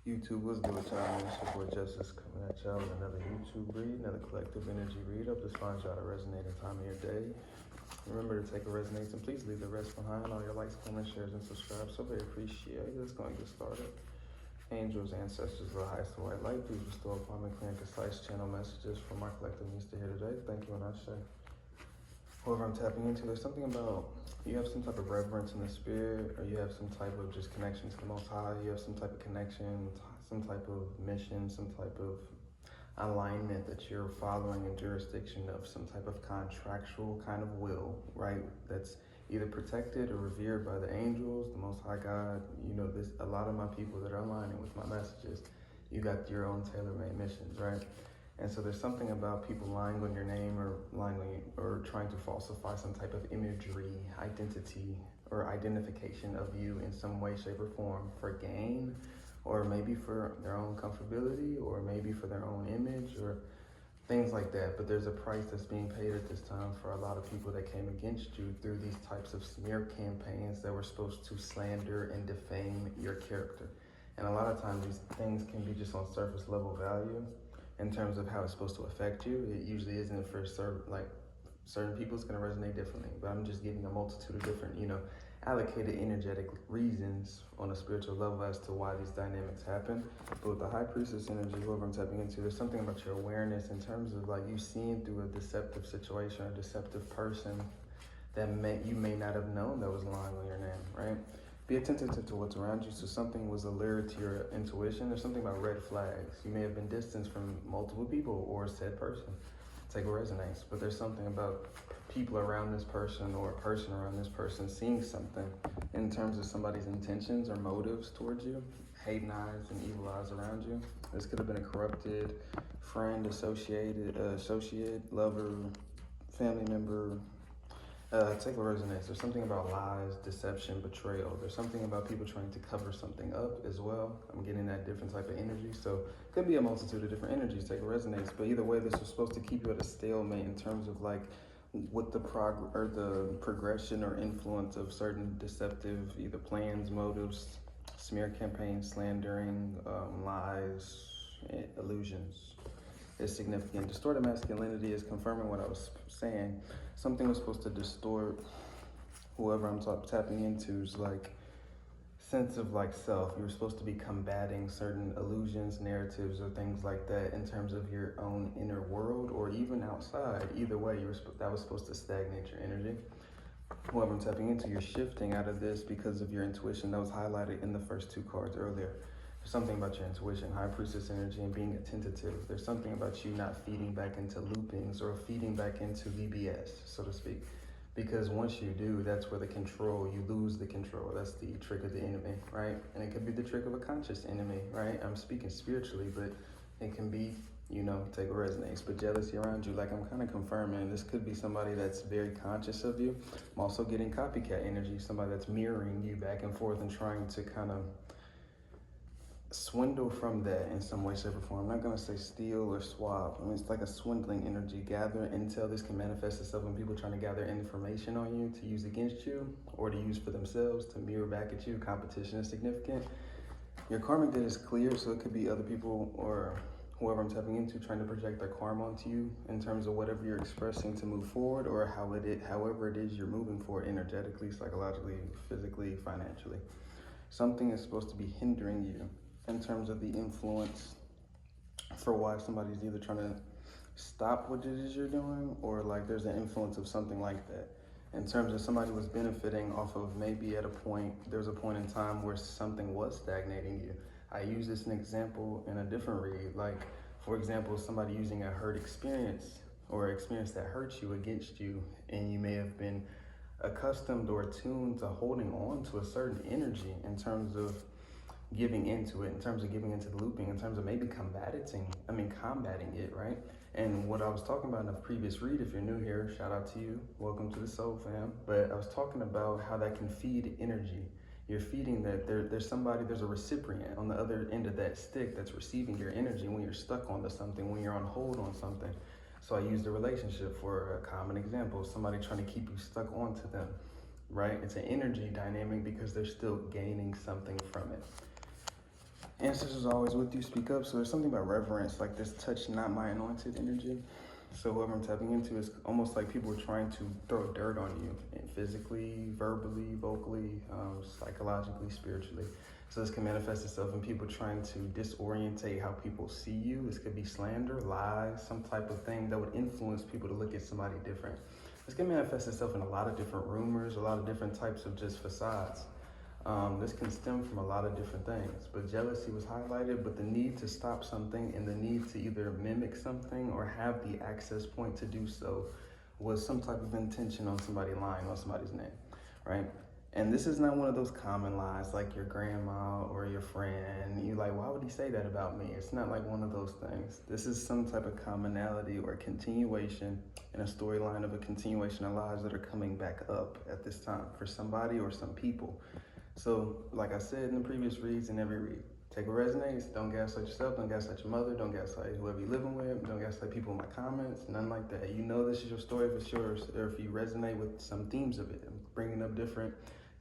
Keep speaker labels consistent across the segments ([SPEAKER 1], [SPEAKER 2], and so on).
[SPEAKER 1] YouTube, what's good with y'all? It's your boy Justice coming at y'all with another YouTube read, another collective energy read. Hope this finds y'all to resonate in time of your day. Remember to take a resonance and please leave the rest behind. All your likes, comments, shares, and subscribe. So very appreciate it. Let's go and get started. Angels, ancestors, the highest of white light, please bestow upon me clear and concise channel messages from my collective needs to hear today. Thank you, and I say. Whoever I'm tapping into, there's something about you have some type of reverence in the spirit, or you have some type of just connection to the Most High. You have some type of connection, some type of mission, some type of alignment that you're following in jurisdiction of some type of contractual kind of will, right? That's either protected or revered by the angels, the Most High God. You know, this a lot of my people that are aligning with my messages, you got your own tailor-made missions, right? And so there's something about people lying on your name or trying to falsify some type of imagery, identity, or identification of you in some way, shape, or form for gain, or maybe for their own comfortability, or maybe for their own image, or things like that. But there's a price that's being paid at this time for a lot of people that came against you through these types of smear campaigns that were supposed to slander and defame your character. And a lot of times these things can be just on surface level value in terms of how it's supposed to affect you. It usually isn't for certain people. It's going to resonate differently, but I'm just giving a multitude of different, allocated energetic reasons on a spiritual level as to why these dynamics happen. But with the high priestess energy, whoever I'm tapping into, there's something about your awareness in terms of like you seeing through a deceptive situation, a deceptive person that you may not have known that was lying on your name, right? Be attentive to what's around you. So something was a lure to your intuition. There's something about red flags. You may have been distanced from multiple people or said person. Take a resonance. But there's something about people around this person or a person around this person seeing something in terms of somebody's intentions or motives towards you. Hating eyes and evil eyes around you. This could have been a corrupted friend, associate, lover, family member. Take a resonance. There's something about lies, deception, betrayal. There's something about people trying to cover something up as well. I'm getting that different type of energy. So it could be a multitude of different energies. Take a resonance. But either way, this was supposed to keep you at a stalemate in terms of like what the progression or influence of certain deceptive either plans, motives, smear campaigns, slandering, lies, illusions is significant. Distorted masculinity is confirming what I was saying. Something was supposed to distort whoever I'm tapping into's like sense of like self. You were supposed to be combating certain illusions, narratives, or things like that in terms of your own inner world or even outside. Either way, that was supposed to stagnate your energy. Whoever I'm tapping into, you're shifting out of this because of your intuition that was highlighted in the first two cards earlier. There's something about your intuition, high priestess energy, and being attentive. There's something about you not feeding back into loopings or feeding back into VBS, so to speak. Because once you do, that's where you lose the control. That's the trick of the enemy, right? And it could be the trick of a conscious enemy, right? I'm speaking spiritually, but it can be, take a resonance. But jealousy around you, like I'm kind of confirming, this could be somebody that's very conscious of you. I'm also getting copycat energy, somebody that's mirroring you back and forth and trying to kind of swindle from that in some way, shape, or form. I'm not going to say steal or swap. I mean, it's like a swindling energy. Gather intel. This can manifest itself when people trying to gather information on you to use against you or to use for themselves, to mirror back at you. Competition is significant. Your karmic debt is clear, so it could be other people or whoever I'm tapping into trying to project their karma onto you in terms of whatever you're expressing to move forward or however it is you're moving forward energetically, psychologically, physically, financially. Something is supposed to be hindering you in terms of the influence for why somebody's either trying to stop what it is you're doing or like there's an influence of something like that. In terms of somebody was benefiting off of maybe there's a point in time where something was stagnating you. I use this an example in a different read. Like, for example, somebody using a hurt experience or experience that hurts you against you, and you may have been accustomed or attuned to holding on to a certain energy in terms of giving into it, in terms of giving into the looping, in terms of maybe combating it, right? And what I was talking about in a previous read, if you're new here, shout out to you, welcome to the Soul Fam. But I was talking about how that can feed energy. You're feeding that, there's a recipient on the other end of that stick that's receiving your energy when you're stuck onto something, when you're on hold on something. So I used a relationship for a common example, somebody trying to keep you stuck onto them, right? It's an energy dynamic because they're still gaining something from it. Ancestors are always with you, speak up. So there's something about reverence, like this touch not my anointed energy. So whoever I'm tapping into is almost like people are trying to throw dirt on you, and physically, verbally, vocally, psychologically, spiritually. So this can manifest itself in people trying to disorientate how people see you. This could be slander, lies, some type of thing that would influence people to look at somebody different. This can manifest itself in a lot of different rumors, a lot of different types of just facades. This can stem from a lot of different things, but jealousy was highlighted, but the need to stop something and the need to either mimic something or have the access point to do so was some type of intention on somebody lying on somebody's name, right? And this is not one of those common lies like your grandma or your friend. You're like, why would he say that about me? It's not like one of those things. This is some type of commonality or continuation in a storyline of a continuation of lies that are coming back up at this time for somebody or some people. So, like I said in the previous reads and every read, take what resonates. Don't gaslight yourself. Don't gaslight your mother. Don't gaslight whoever you're living with. Don't gaslight people in my comments. None like that. You know this is your story if it's yours, or if you resonate with some themes of it. I'm bringing up different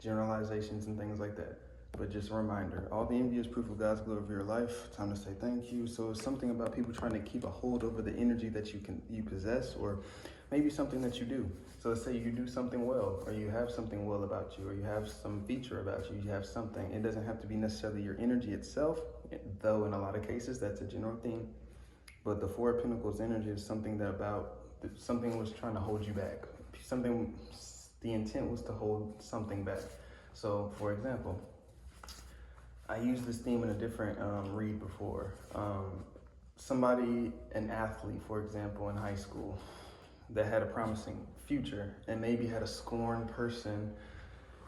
[SPEAKER 1] generalizations and things like that. But just a reminder, all the envy is proof of God's glory of your life. Time to say thank you. So it's something about people trying to keep a hold over the energy that you possess, or maybe something that you do. So let's say you do something well, or you have something well about you, or you have some feature about you, you have something. It doesn't have to be necessarily your energy itself, though in a lot of cases that's a general theme. But the Four of Pentacles energy is something something was trying to hold you back. The intent was to hold something back. So for example, I used this theme in a different read before. An athlete, for example, in high school, that had a promising future and maybe had a scorned person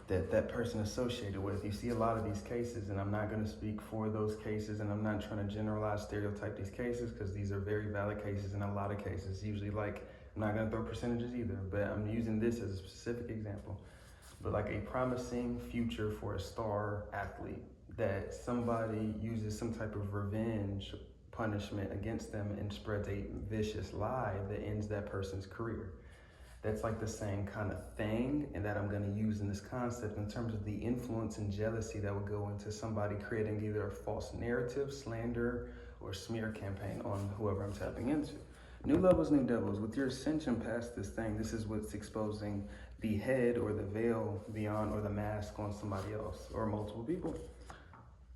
[SPEAKER 1] that person associated with. You see a lot of these cases, and I'm not going to speak for those cases, and I'm not trying to generalize, stereotype these cases, because these are very valid cases in a lot of cases. Usually, like, I'm not going to throw percentages either, but I'm using this as a specific example. But like a promising future for a star athlete, that somebody uses some type of revenge punishment against them and spreads a vicious lie that ends that person's career. That's like the same kind of thing, and that I'm going to use in this concept in terms of the influence and jealousy that would go into somebody creating either a false narrative, slander, or smear campaign on whoever I'm tapping into. New levels, new devils. With your ascension past this thing, this is what's exposing the head or the veil beyond, or the mask on somebody else or multiple people.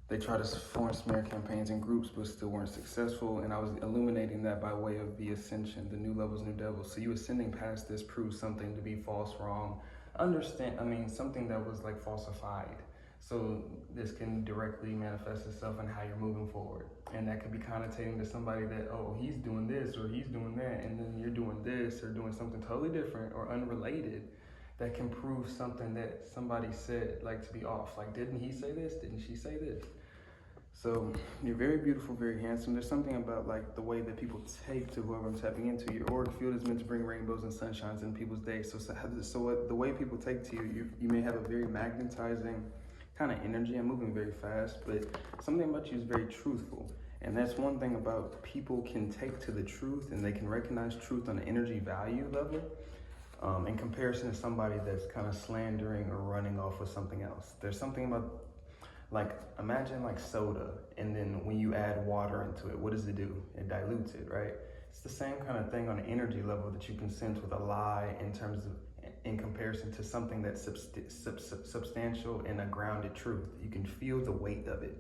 [SPEAKER 1] They tried to form smear campaigns in groups, but still weren't successful. And I was illuminating that by way of the ascension, the new levels, new devils. So you ascending past this proves something to be false, wrong. Something that was like falsified. So this can directly manifest itself in how you're moving forward. And that could be connotating to somebody that, oh, he's doing this or he's doing that, and then you're doing this or doing something totally different or unrelated that can prove something that somebody said, like, to be off. Like, didn't he say this? Didn't she say this? So you're very beautiful, very handsome. There's something about like the way that people take to whoever I'm tapping into. Your auric field is meant to bring rainbows and sunshines in people's days. The way people take to you, you may have a very magnetizing kind of energy. I'm moving very fast, but something about you is very truthful. And that's one thing about people can take to the truth, and they can recognize truth on an energy value level. In comparison to somebody that's kind of slandering or running off with something else. There's something about, like, imagine like soda, and then when you add water into it, what does it do? It dilutes it, right? It's the same kind of thing on an energy level that you can sense with a lie in comparison to something that's substantial and a grounded truth. You can feel the weight of it,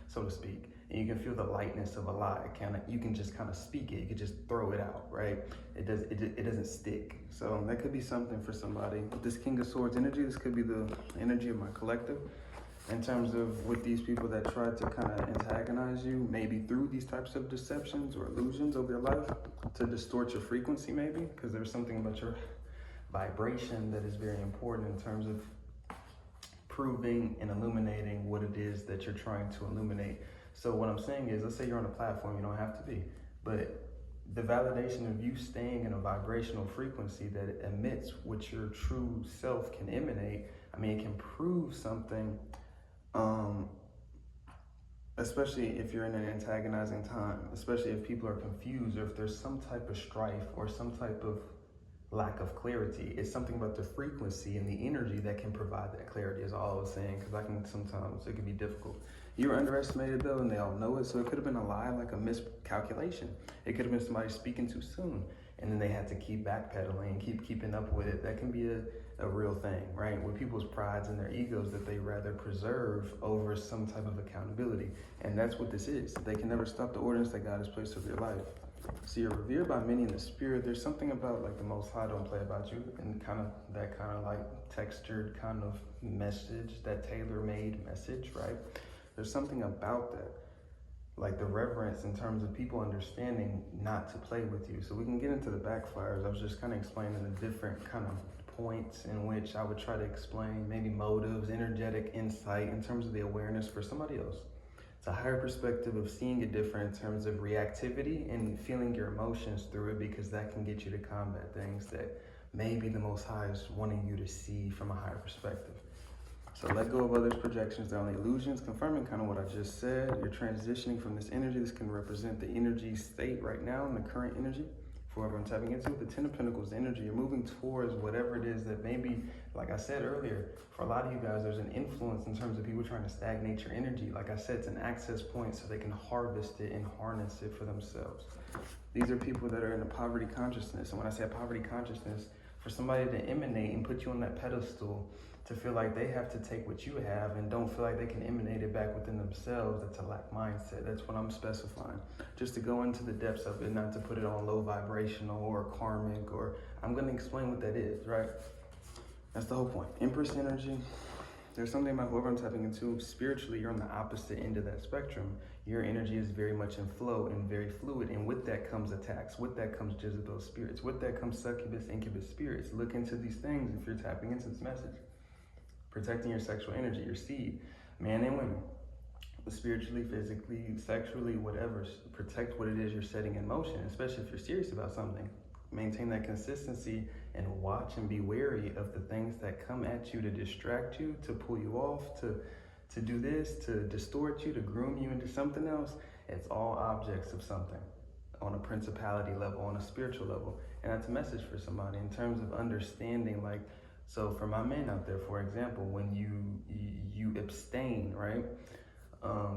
[SPEAKER 1] so to speak. And you can feel the lightness of a lie. You can just kind of speak it. You can just throw it out, right? It doesn't stick. So that could be something for somebody. With this King of Swords energy, this could be the energy of my collective. In terms of with these people that try to kind of antagonize you, maybe through these types of deceptions or illusions of your life, to distort your frequency maybe, because there's something about your vibration that is very important in terms of proving and illuminating what it is that you're trying to illuminate. So what I'm saying is, let's say you're on a platform, you don't have to be, but the validation of you staying in a vibrational frequency that it emits what your true self can emanate, it can prove something, especially if you're in an antagonizing time, especially if people are confused, or if there's some type of strife or some type of lack of clarity. It's something about the frequency and the energy that can provide that clarity, is all I was saying, because sometimes it can be difficult. You were underestimated though, and they all know it, so it could have been a lie, like a miscalculation. It could have been somebody speaking too soon, and then they had to keep backpedaling and keeping up with it. That can be a real thing, right? With people's prides and their egos that they rather preserve over some type of accountability. And that's what this is. They can never stop the ordinance that God has placed over your life. So you're revered by many in the spirit. There's something about like the Most High don't play about you, and kind of like textured kind of message, that tailor-made message, right? There's something about that, like the reverence in terms of people understanding not to play with you. So we can get into the backfires. I was just kind of explaining the different kind of points in which I would try to explain maybe motives, energetic insight in terms of the awareness for somebody else. It's a higher perspective of seeing it different in terms of reactivity and feeling your emotions through it, because that can get you to combat things that maybe the Most High is wanting you to see from a higher perspective. So let go of others' projections, they're only illusions, confirming kind of what I just said. You're transitioning from this energy. This can represent the energy state right now and the current energy. For whoever I'm tapping into, the Ten of Pentacles energy, you're moving towards whatever it is that maybe, like I said earlier, for a lot of you guys, there's an influence in terms of people trying to stagnate your energy. Like I said, it's an access point so they can harvest it and harness it for themselves. These are people that are in a poverty consciousness. And when I say poverty consciousness, for somebody to emanate and put you on that pedestal, to feel like they have to take what you have and don't feel like they can emanate it back within themselves, that's a lack mindset. That's what I'm specifying. Just to go into the depths of it, not to put it on low vibrational or karmic, or I'm going to explain what that is, right? That's the whole point. Empress energy. There's something about whoever I'm tapping into, spiritually, you're on the opposite end of that spectrum. Your energy is very much in flow and very fluid, and with that comes attacks. With that comes Jezebel spirits. With that comes succubus, incubus spirits. Look into these things if you're tapping into this message. Protecting your sexual energy, your seed, man and women, spiritually, physically, sexually, whatever. Protect what it is you're setting in motion, especially if you're serious about something. Maintain that consistency and watch and be wary of the things that come at you to distract you, to pull you off, to do this, to distort you, to groom you into something else. It's all objects of something on a principality level, on a spiritual level. And that's a message for somebody in terms of understanding, like, so for my men out there, for example, when you abstain, right?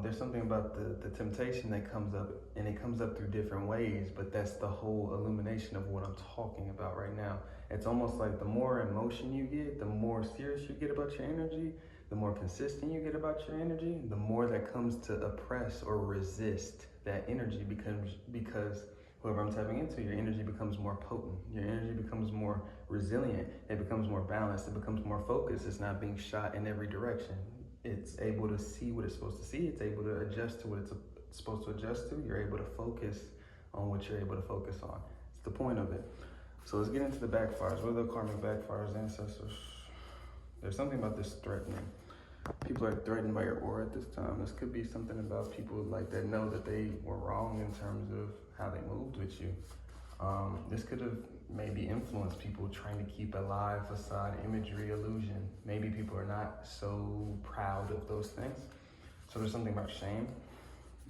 [SPEAKER 1] There's something about the temptation that comes up, and it comes up through different ways, but that's the whole illumination of what I'm talking about right now. It's almost like the more emotion you get, the more serious you get about your energy, the more consistent you get about your energy, the more that comes to oppress or resist that energy, because whoever I'm tapping into, your energy becomes more potent. Your energy becomes more resilient. It becomes more balanced. It becomes more focused. It's not being shot in every direction. It's able to see what it's supposed to see. It's able to adjust to what it's supposed to adjust to. You're able to focus on what you're able to focus on. It's the point of it. So let's get into the backfires. What are the karmic backfires, ancestors? There's something about this threatening. People are threatened by your aura at this time. This could be something about people like that know that they were wrong in terms of how they moved with you. This could have maybe influenced people trying to keep alive facade, imagery, illusion. Maybe people are not so proud of those things. So there's something about shame.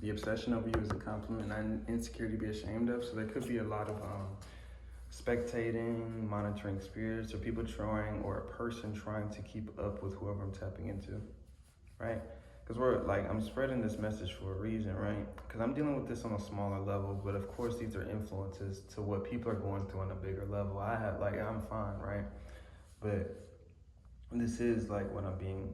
[SPEAKER 1] The obsession over you is a compliment, not an insecurity to be ashamed of. So there could be a lot of spectating, monitoring spirits, or people trying, or a person trying to keep up with whoever I'm tapping into, right? Because I'm spreading this message for a reason, right? Because I'm dealing with this on a smaller level, but of course these are influences to what people are going through on a bigger level. I'm fine, right? But this is like what I'm being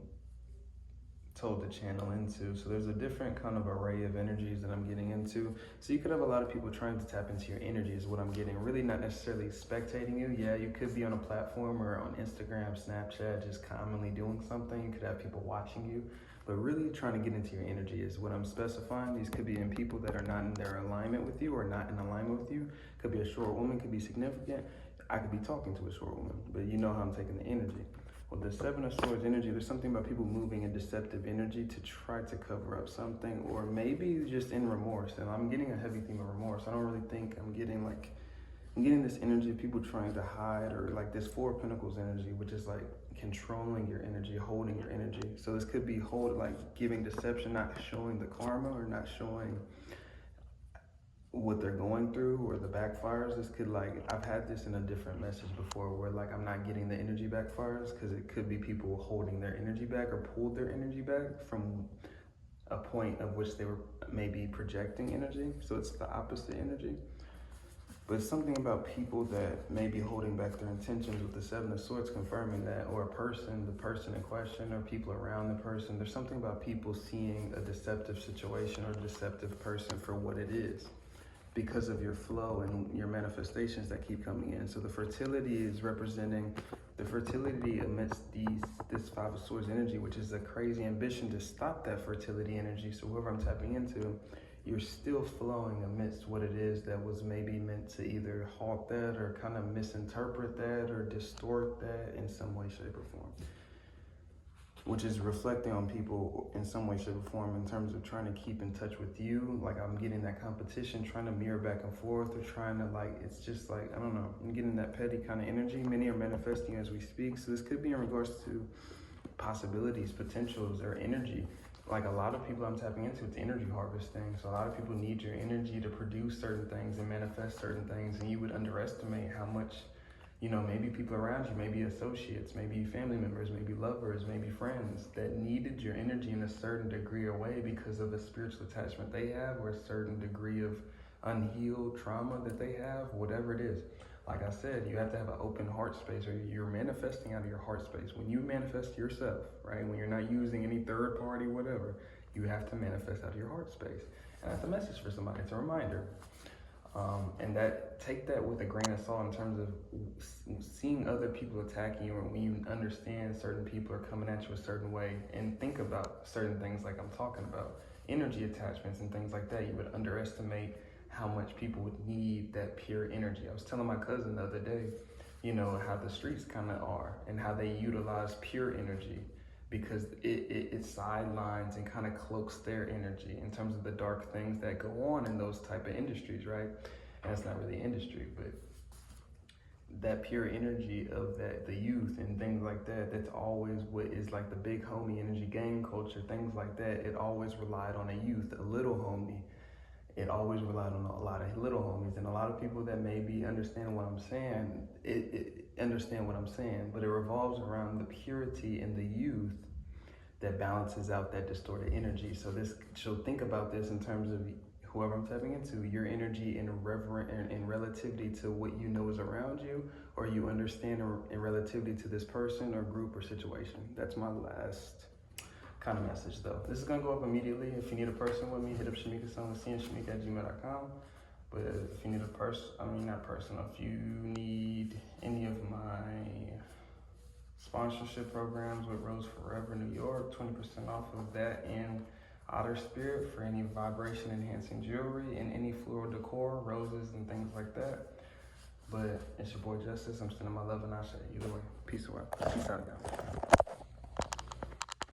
[SPEAKER 1] told to channel into. So there's a different kind of array of energies that I'm getting into. So you could have a lot of people trying to tap into your energy is what I'm getting. Really not necessarily spectating you. Yeah, you could be on a platform or on Instagram, Snapchat, just commonly doing something. You could have people watching you. But really trying to get into your energy is what I'm specifying. These could be in people that are not in their alignment with you or not in alignment with you. Could be a short woman, could be significant. I could be talking to a short woman, but you know how I'm taking the energy. Well, the Seven of Swords energy, there's something about people moving in deceptive energy to try to cover up something, or maybe just in remorse. And I'm getting a heavy theme of remorse. I don't really think I'm getting this energy of people trying to hide, or like this Four of Pentacles energy, which is like controlling your energy, holding your energy. So this could be giving deception, not showing the karma, or not showing what they're going through or the backfires. This could, like, I've had this in a different message before where, like, I'm not getting the energy backfires because it could be people holding their energy back or pulled their energy back from a point of which they were maybe projecting energy. So it's the opposite energy. But it's something about people that may be holding back their intentions with the Seven of Swords confirming that, or a person, the person in question, or people around the person. There's something about people seeing a deceptive situation or a deceptive person for what it is because of your flow and your manifestations that keep coming in. So the fertility is representing the fertility amidst this Five of Swords energy, which is a crazy ambition to stop that fertility energy. So whoever I'm tapping into, you're still flowing amidst what it is that was maybe meant to either halt that or kind of misinterpret that or distort that in some way, shape, or form. Which is reflecting on people in some way, shape, or form in terms of trying to keep in touch with you. Like, I'm getting that competition, trying to mirror back and forth, or trying to, like, it's just like, I don't know, I'm getting that petty kind of energy. Many are manifesting as we speak. So this could be in regards to possibilities, potentials, or energy. Like, a lot of people I'm tapping into, it's energy harvesting. So a lot of people need your energy to produce certain things and manifest certain things. And you would underestimate how much, you know, maybe people around you, maybe associates, maybe family members, maybe lovers, maybe friends that needed your energy in a certain degree or way because of a spiritual attachment they have or a certain degree of unhealed trauma that they have, whatever it is. Like I said, you have to have an open heart space, or you're manifesting out of your heart space. When you manifest yourself, right, when you're not using any third party, whatever, you have to manifest out of your heart space. And that's a message for somebody. It's a reminder. And that, take that with a grain of salt in terms of seeing other people attacking you, or when you understand certain people are coming at you a certain way, and think about certain things like I'm talking about, energy attachments and things like that. You would underestimate how much people would need that pure energy. I was telling my cousin the other day, you know, how the streets kind of are and how they utilize pure energy because it sidelines and kind of cloaks their energy in terms of the dark things that go on in those type of industries, right? And it's not really industry, but that pure energy of that, the youth and things like that, that's always what is like the big homie energy, gang culture, things like that. It always relied on a youth, a little homie. It always relied on a lot of little homies, and a lot of people that maybe understand what I'm saying, understand what I'm saying, but it revolves around the purity in the youth that balances out that distorted energy. So think about this in terms of whoever I'm tapping into, your energy in relativity to what you know is around you, or you understand in relativity to this person or group or situation. That's my last kind of message though. This is gonna go up immediately. If you need a person with me, hit up shamika@gmail.com. But if you need a person, if you need any of my sponsorship programs with Rose Forever New York, 20% off of that and Otter Spirit for any vibration enhancing jewelry and any floral decor, roses and things like that. But it's your boy Justice. I'm sending my love and ashe either way. Peace out, y'all.